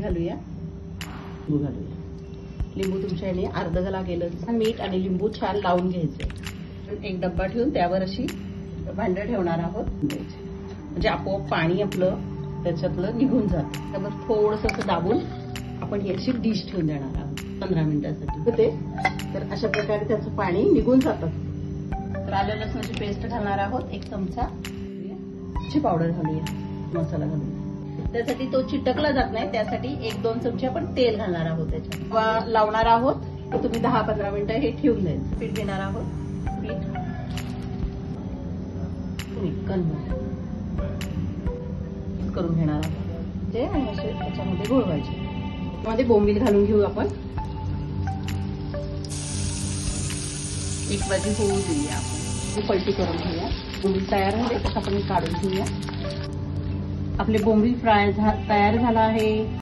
घालूया, लिंबू घालूया. लिंबू तुमच्या याने अर्ध लागेल. मीठ आणि लिंबू छान लावून घ्यायचे. एक डब्बा ठेवून त्यावर अशी भांडं ठेवणार आहोत, म्हणजे आपोआप पाणी आपलं त्याच्यातलं निघून जातं. त्यावर थोडंसं असं दाबून आपण ही अशी डिश ठेवून देणार आहोत 15 मिनिटासाठी. ते तर अशा प्रकारे त्याचं पाणी निघून जातं. तर आलं लसणाची पेस्ट घालणार आहोत, 1 चमचा. ची पावडर घालूया, मसाला घालूया. त्यासाठी तो चिटकला जात नाही, त्यासाठी 1-2 चमचे आपण तेल घालणार आहोत. त्याच्यात लावणार आहोत. तर तुम्ही 10-15 मिनिटं हे ठेवून द्यायचं. पीठ घेणार आहोत, पीठ करून घेणार आहोत ते, आणि असे त्याच्यामध्ये घोळवायचे. मध्ये बोंबील घालून घेऊ आपण. एक बाजू होऊ देऊया, आपण पलटी करून घेऊया. बोंबील तयार झाले तर आपण काढून घेऊया. आपले बोंबील फ्राय तयार झाला आहे.